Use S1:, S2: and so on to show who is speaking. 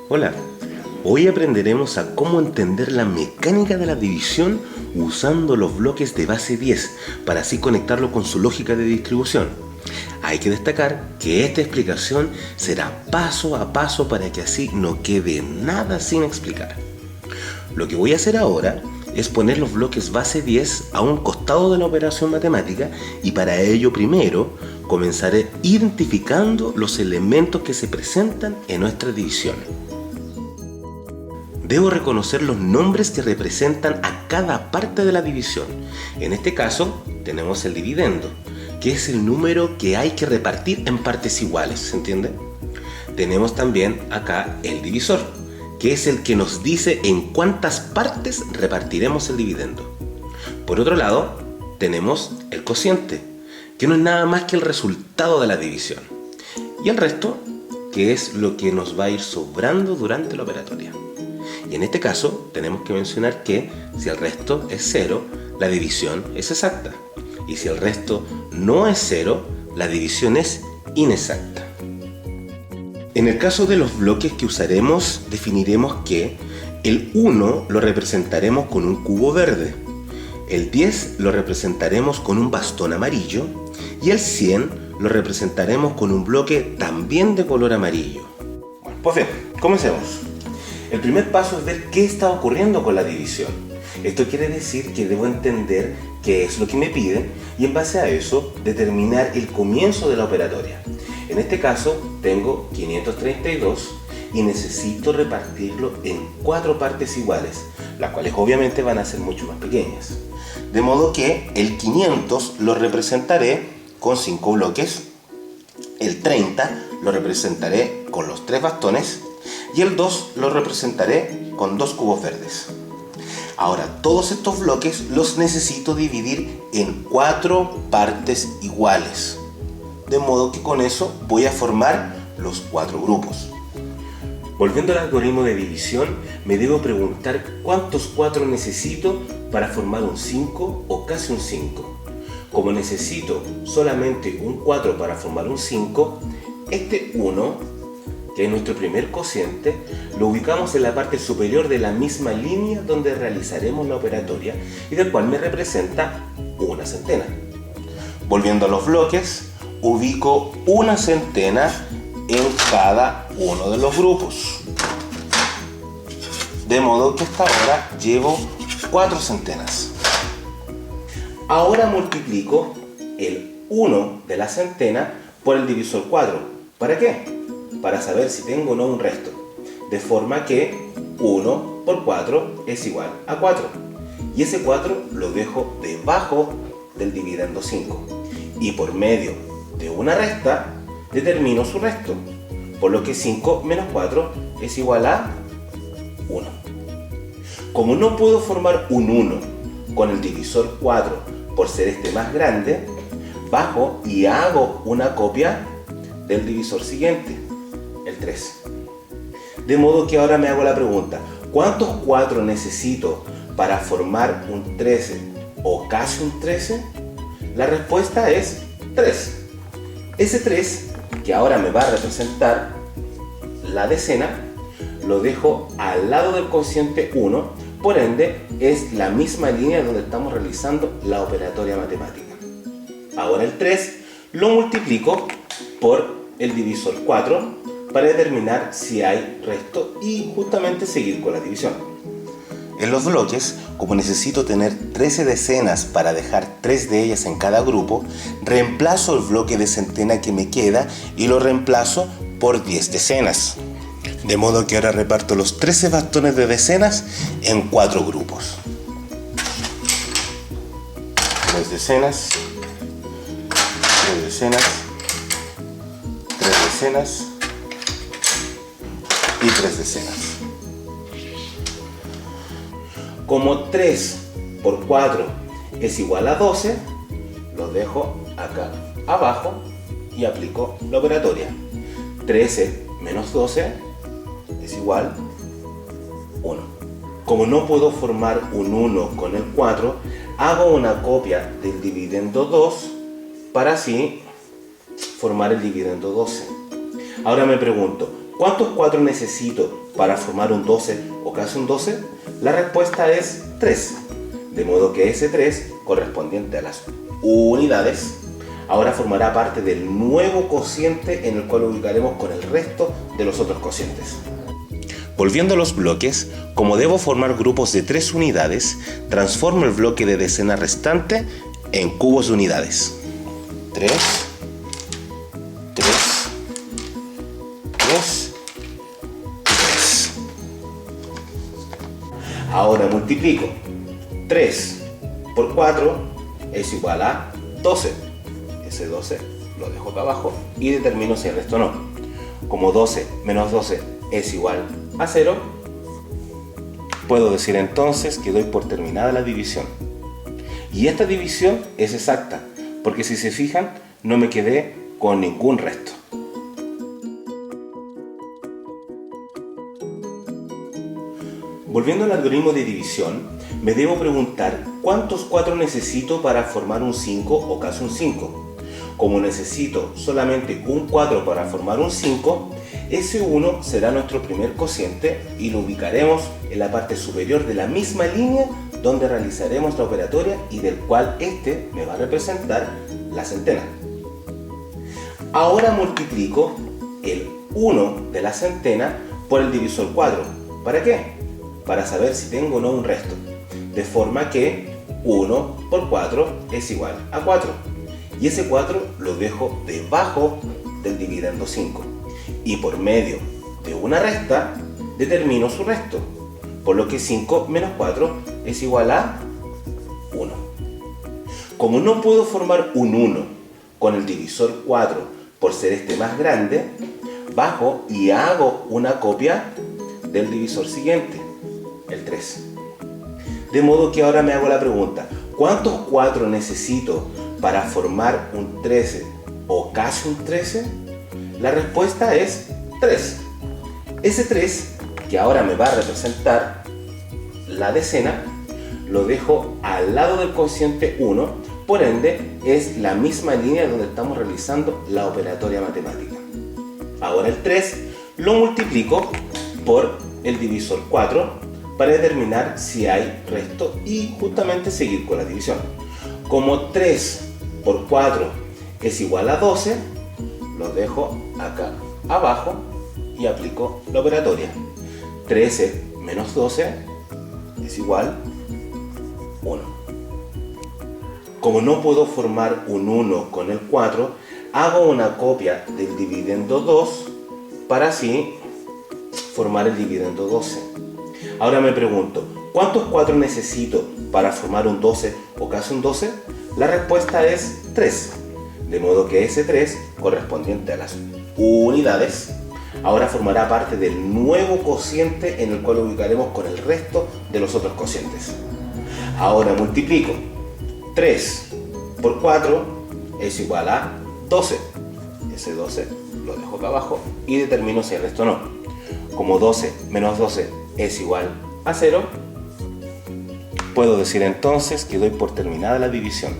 S1: Hola, hoy aprenderemos a cómo entender la mecánica de la división usando los bloques de base 10 para así conectarlo con su lógica de distribución. Hay que destacar que esta explicación será paso a paso para que así no quede nada sin explicar. Lo que voy a hacer ahora es poner los bloques base 10 a un costado de la operación matemática y para ello primero comenzaré identificando los elementos que se presentan en nuestra división. Debo reconocer los nombres que representan a cada parte de la división. En este caso tenemos el dividendo, que es el número que hay que repartir en partes iguales, ¿se entiende? Tenemos también acá el divisor, que es el que nos dice en cuántas partes repartiremos el dividendo. Por otro lado, tenemos el cociente, que no es nada más que el resultado de la división. Y el resto, que es lo que nos va a ir sobrando durante la operatoria. Y en este caso, tenemos que mencionar que si el resto es 0, la división es exacta. Y si el resto no es 0, la división es inexacta. En el caso de los bloques que usaremos, definiremos que el 1 lo representaremos con un cubo verde, el 10 lo representaremos con un bastón amarillo y el 100 lo representaremos con un bloque también de color amarillo. Bueno, pues bien, comencemos. El primer paso es ver qué está ocurriendo con la división. Esto quiere decir que debo entender qué es lo que me piden y en base a eso determinar el comienzo de la operatoria. En este caso tengo 532 y necesito repartirlo en 4 partes iguales, las cuales obviamente van a ser mucho más pequeñas. De modo que el 500 lo representaré con 5 bloques, el 30 lo representaré con los 3 bastones y el 2 lo representaré con 2 cubos verdes. Ahora, todos estos bloques los necesito dividir en 4 partes iguales. De modo que con eso voy a formar los 4 grupos. Volviendo al algoritmo de división, me debo preguntar cuántos 4 necesito para formar un 5 o casi un 5. Como necesito solamente un 4 para formar un 5, este 1, que es nuestro primer cociente, lo ubicamos en la parte superior de la misma línea donde realizaremos la operatoria y del cual me representa una centena. Volviendo a los bloques, ubico una centena en cada uno de los grupos. De modo que hasta ahora llevo 4 centenas. Ahora multiplico el 1 de la centena por el divisor 4. ¿Para qué? Para saber si tengo o no un resto. De forma que 1 por 4 es igual a 4. Y ese 4 lo dejo debajo del dividendo 5. Y por medio de una resta, determino su resto. Por lo que 5 menos 4 es igual a 1. Como no puedo formar un 1 con el divisor 4 por ser este más grande, bajo y hago una copia del divisor siguiente, el 3. De modo que ahora me hago la pregunta, ¿cuántos 4 necesito para formar un 13 o casi un 13? La respuesta es 3. Ese 3, que ahora me va a representar la decena, lo dejo al lado del cociente 1, por ende es la misma línea donde estamos realizando la operatoria matemática. Ahora el 3 lo multiplico por el divisor 4 para determinar si hay resto y justamente seguir con la división. En los bloques, como necesito tener 13 decenas para dejar 3 de ellas en cada grupo, reemplazo el bloque de centena que me queda y lo reemplazo por 10 decenas. De modo que ahora reparto los 13 bastones de decenas en 4 grupos. 3 decenas, 3 decenas, 3 decenas y 3 decenas. Como 3 por 4 es igual a 12, lo dejo acá abajo y aplico la operatoria. 13 menos 12 es igual a 1. Como no puedo formar un 1 con el 4, hago una copia del dividendo 2 para así formar el dividendo 12. Ahora me pregunto, ¿Cuántos 4 necesito para formar un 12 o casi un 12? La respuesta es 3. De modo que ese 3, correspondiente a las unidades, ahora formará parte del nuevo cociente en el cual lo ubicaremos con el resto de los otros cocientes. Volviendo a los bloques, como debo formar grupos de 3 unidades, transformo el bloque de decena restante en cubos de unidades. 3, 3, 3, 3. Ahora multiplico. 3 por 4 es igual a 12. Ese 12 lo dejo acá abajo y determino si el resto no. Como 12 menos 12 es igual a 0, puedo decir entonces que doy por terminada la división. Y esta división es exacta, porque si se fijan, no me quedé con ningún resto. Volviendo al algoritmo de división, me debo preguntar cuántos 4 necesito para formar un 5 o casi un 5. Como necesito solamente un 4 para formar un 5, ese 1 será nuestro primer cociente y lo ubicaremos en la parte superior de la misma línea donde realizaremos la operatoria y del cual este me va a representar la centena. Ahora multiplico el 1 de la centena por el divisor 4. ¿Para qué? Para saber si tengo o no un resto. De forma que 1 por 4 es igual a 4. Y ese 4 lo dejo debajo del dividendo 5. Y por medio de una resta determino su resto. Por lo que 5 menos 4 es igual a 1. Como no puedo formar un 1 con el divisor 4 por ser este más grande, bajo y hago una copia del divisor siguiente, el 3. De modo que ahora me hago la pregunta, ¿cuántos 4 necesito para formar un 13 o casi un 13? La respuesta es 3. Ese 3, que ahora me va a representar la decena, lo dejo al lado del cociente 1, por ende es la misma línea donde estamos realizando la operatoria matemática. Ahora el 3 lo multiplico por el divisor 4 para determinar si hay resto y justamente seguir con la división. Como 3 por 4 es igual a 12, lo dejo acá abajo y aplico la operatoria. 13 menos 12 es igual a 1. Como no puedo formar un 1 con el 4, hago una copia del dividendo 2 para así formar el dividendo 12. Ahora me pregunto, ¿cuántos 4 necesito para formar un 12 o casi un 12? La respuesta es 3. De modo que ese 3, correspondiente a las unidades, ahora formará parte del nuevo cociente en el cual lo ubicaremos con el resto de los otros cocientes. Ahora multiplico. 3 por 4 es igual a 12. Ese 12 lo dejo acá abajo y determino si el resto no. Como 12 menos 12 es igual a 0, puedo decir entonces que doy por terminada la división.